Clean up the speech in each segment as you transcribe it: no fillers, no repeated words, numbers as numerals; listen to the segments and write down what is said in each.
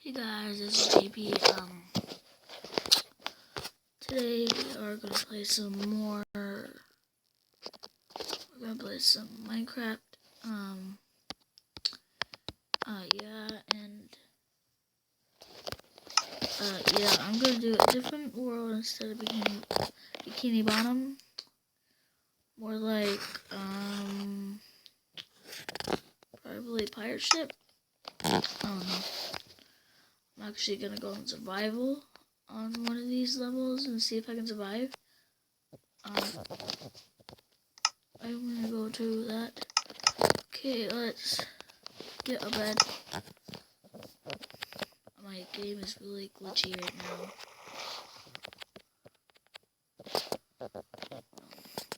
Hey guys, this is JP. Today we are gonna play some more. We're gonna play some Minecraft. Yeah, I'm gonna do a different world instead of Bikini Bottom. More like, probably pirate ship. I don't know. I'm actually gonna go in survival on one of these levels and see if I can survive. I'm gonna go to that. Okay, let's get a bed. My game is really glitchy right now.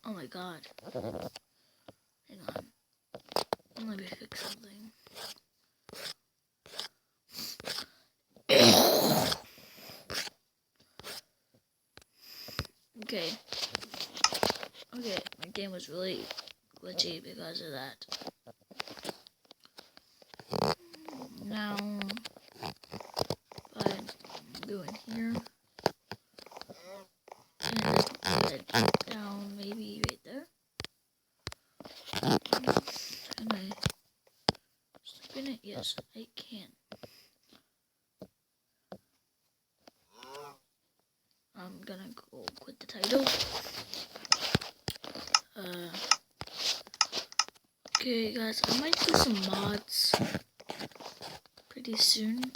Oh my god. Hang on. Let me fix something. Okay, my game was really glitchy because of that. Now, I'm going here, and then down maybe right there. Can I sleep in it? Yes, I can. I'm gonna go quit the title. Okay guys, I might do some mods pretty soon.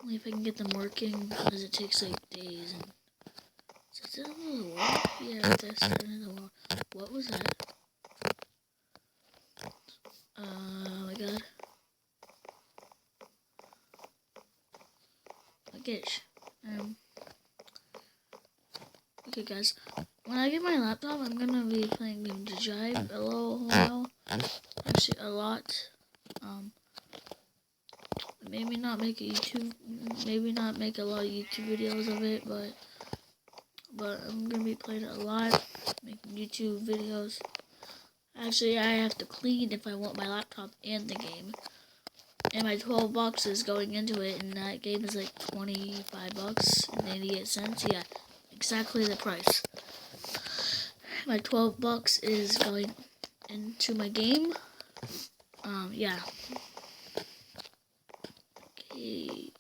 Only if I can get them working, because it takes like days. And is that another wall? Yeah, that's another wall. What was that? Oh my god. Okay, okay guys, when I get my laptop, I'm gonna be playing Ninja Drive a little while. Actually, a lot. Maybe not make a lot of YouTube videos of it, but I'm gonna be playing it a lot, making YouTube videos. Actually, I have to clean if I want my laptop and the game. And my 12 bucks is going into it, and that game is like 25 bucks and 88 cents. Yeah, exactly the price. My 12 bucks is going into my game. Yeah. Okay.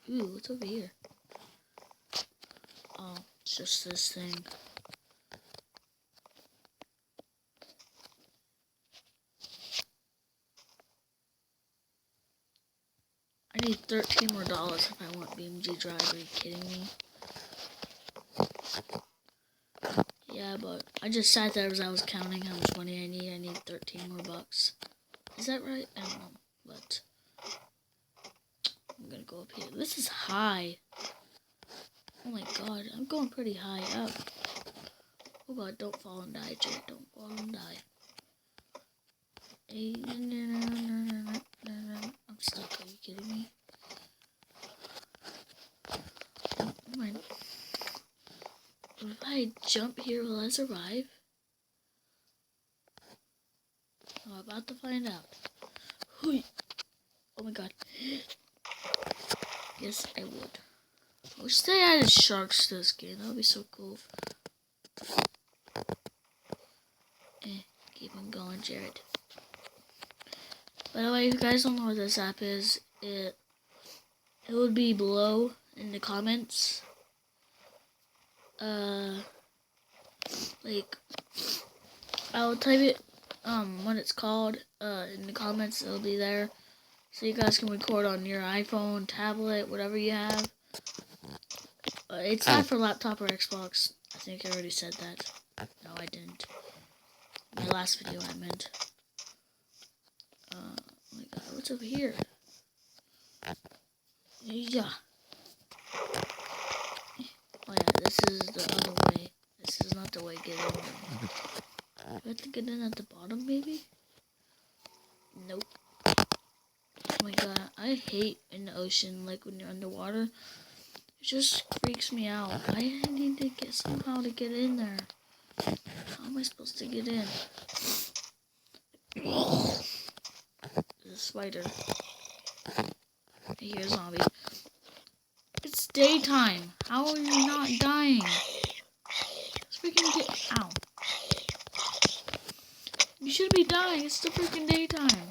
Ooh, what's over here? Oh, it's just this thing. I need $13 more if I want BMG Drive. Are you kidding me? Yeah, but I just sat there as I was counting how much money I need. I need 13 more bucks. Is that right? I don't know, but I'm gonna go up here. This is high. Oh my god, I'm going pretty high up. Oh god, don't fall and die, Jared. Don't fall and die. I'm stuck. Are you kidding me? If I jump here, will I survive? I'm about to find out. Oh my god. Yes, I would. I wish they added sharks to this game. That would be so cool. Keep on going, Jared. By the way, if you guys don't know what this app is, it would be below in the comments. Like, I'll type it, what it's called, in the comments. It'll be there. So you guys can record on your iPhone, tablet, whatever you have. It's not for laptop or Xbox. I think I already said that. No, I didn't. My last video, I meant. Oh my god, what's over here? Yeah. Oh yeah, this is the other way. This is not the way to get in. Do I have to get in at the bottom, maybe? Nope. my god, I hate in the ocean, like when you're underwater. It just freaks me out. I need to get somehow to get in there. How am I supposed to get in? There's a spider. I hear a zombie. It's daytime. How are you not dying? Let's freaking get out. You should be dying. It's the freaking daytime.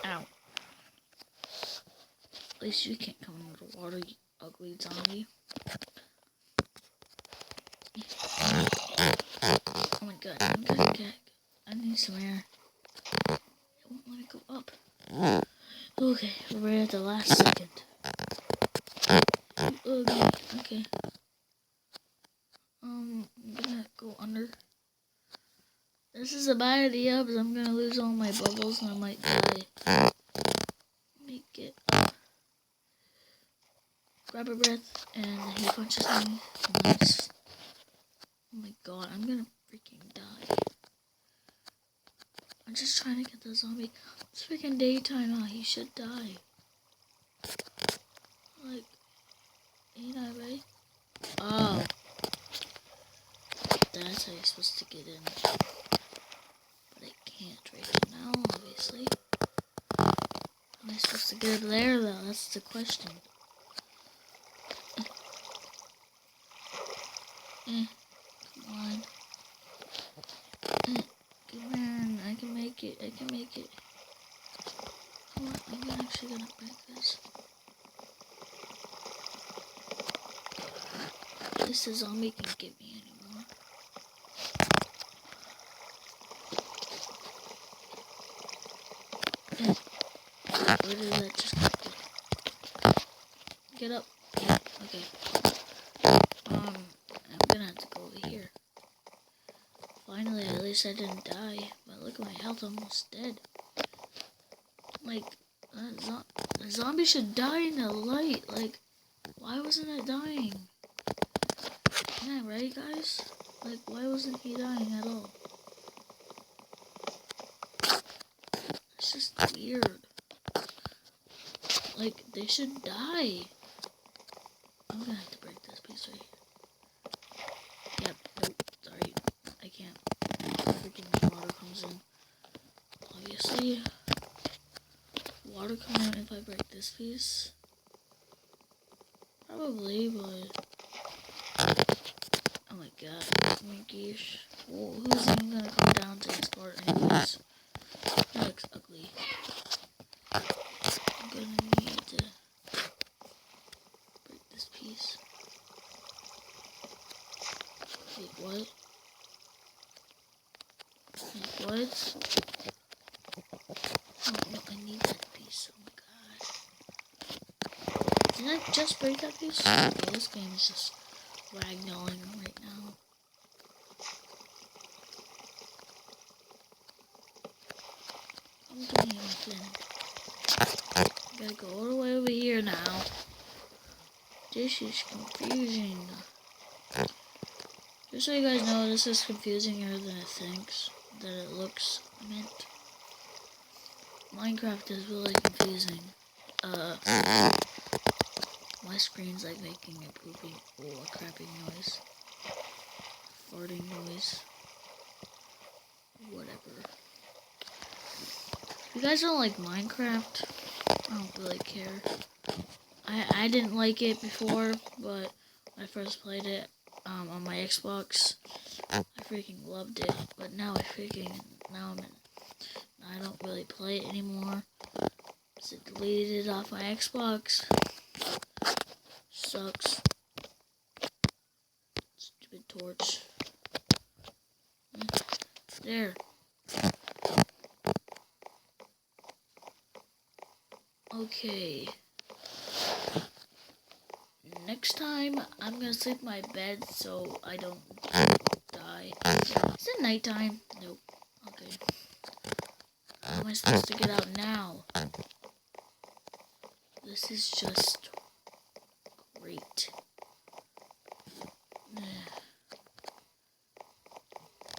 Ow. At least you can't come under the water, you ugly zombie. Oh my god, I need some air. It won't let it go up. Okay, we're right at the last second. Ugly. Okay. I'm gonna go under. This is a bad idea because I'm gonna lose all my bubbles and I might die. Make it up. Grab a breath and he punches me. Nice. Oh my god, I'm gonna freaking die. I'm just trying to get the zombie. It's freaking daytime out. He should die. Like, ain't I right? Oh. That's how you're supposed to get in. But I can't right now, obviously. How am I supposed to get up there, though? That's the question. Come on. Come on. I can make it. I can make it. Come on. I'm actually gonna break this. At least the zombie can get me anymore. Where did that just go? Get up. Okay. I'm gonna have to go over here. Finally, at least I didn't die. But look at my health, I'm almost dead. Like, the zombie should die in the light. Like, why wasn't it dying? Isn't that right, guys? Like, why wasn't he dying at all? It's just weird. Like, they should die. I'm gonna have to break this piece right here. Yep, nope, sorry. I can't. Freaking water comes in. Obviously. Water come out if I break this piece. Probably, but... Oh my god. Oh my gosh. Whoa, who's even gonna come down to this part anyways? That looks ugly. I'm gonna need to break this piece. Wait, what? Wait, what? Oh, no, I need that piece. Oh my god. Did I just break that piece? Okay, this game is just ragdolling right now. Come to me, my friend. I gotta go all the way over here now. This is confusing. Just so you guys know, this is confusinger than it thinks. That it looks meant. Minecraft is really confusing. My screen's like making a pooping or a crapping noise. Farting noise. Whatever. If you guys don't like Minecraft, I don't really care. I didn't like it before, but when I first played it on my Xbox, I freaking loved it. But now I don't really play it anymore. So I deleted it off my Xbox. Sucks. Stupid torch. There. Okay. Next time, I'm gonna sleep in my bed so I don't die. Is it nighttime? Nope. Okay. How am I supposed to get out now? This is just great.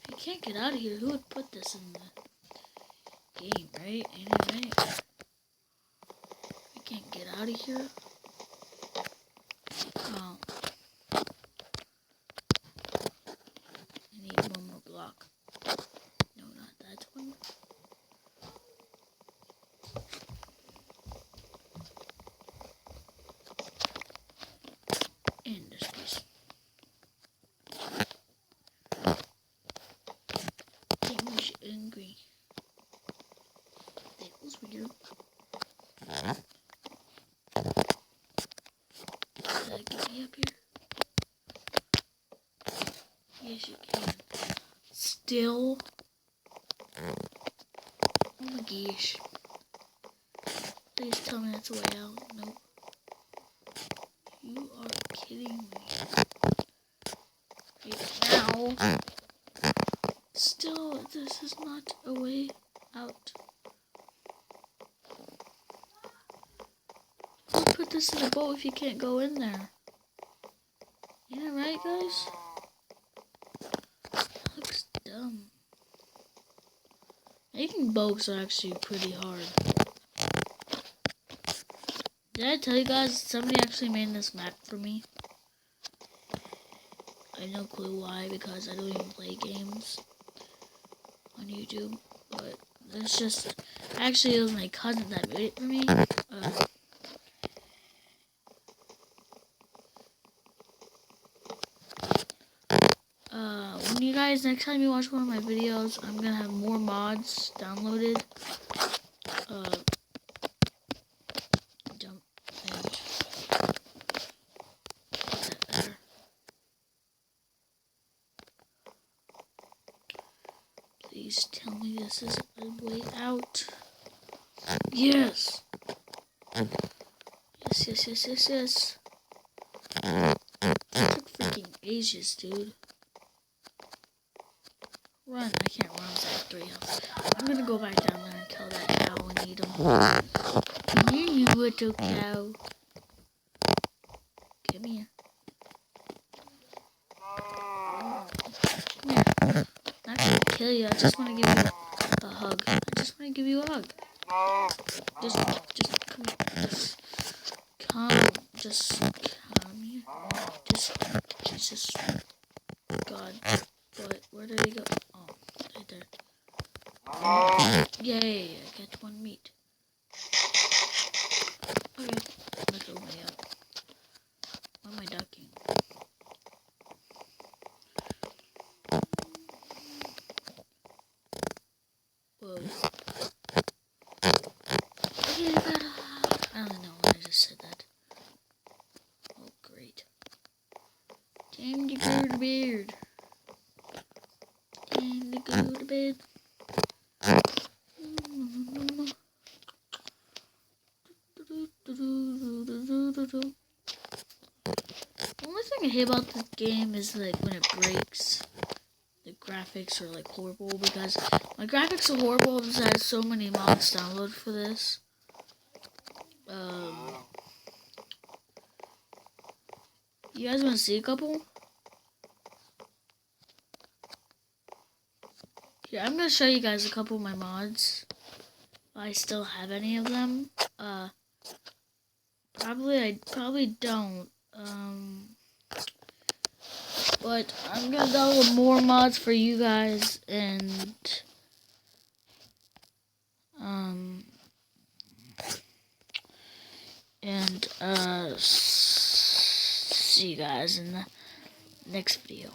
If you can't get out of here, who would put this in the game, right? Ain't it right? out of here. Oh. I need one more block. No, not that one. And this piece. English angry. That was weird. Can I get me up here? Yes, you can. Still. Oh my gosh. Please tell me that's a way out. Nope. You are kidding me. Right now. Still, this is not a way out. Who put this in a boat if you can't go in there? Yeah, right, guys? That looks dumb. Making boats are actually pretty hard. Did I tell you guys somebody actually made this map for me? I have no clue why, because I don't even play games on YouTube. But it's just, actually it was my cousin that made it for me. When you guys, next time you watch one of my videos, I'm gonna have more mods downloaded. Jump edge. Put that there. Please tell me this is a way out. Yes! Yes. It took freaking ages, dude. Run. I can't run with that 3 health. I'm gonna go back down there and kill that cow and eat him. Come here, you little cow. Come here. Come here. I'm not gonna kill you. I just want to give you a hug. I just want to give you a hug. Just come here. Just come here. Jesus. God. What? Where did he go? Oh, right there. Yay, I get 1 meat. Okay, let's go way up. Why am I ducking? Whoa. Okay, I don't know why I just said that. Oh, great. Time to go to bed. Time to go to bed. The only thing I hate about this game is like when it breaks. The graphics are like horrible because my graphics are horrible because I had so many mods downloaded for this. You guys want to see a couple? Yeah, I'm gonna show you guys a couple of my mods. I still have any of them. I probably don't. But I'm gonna download more mods for you guys and see you guys in the next video.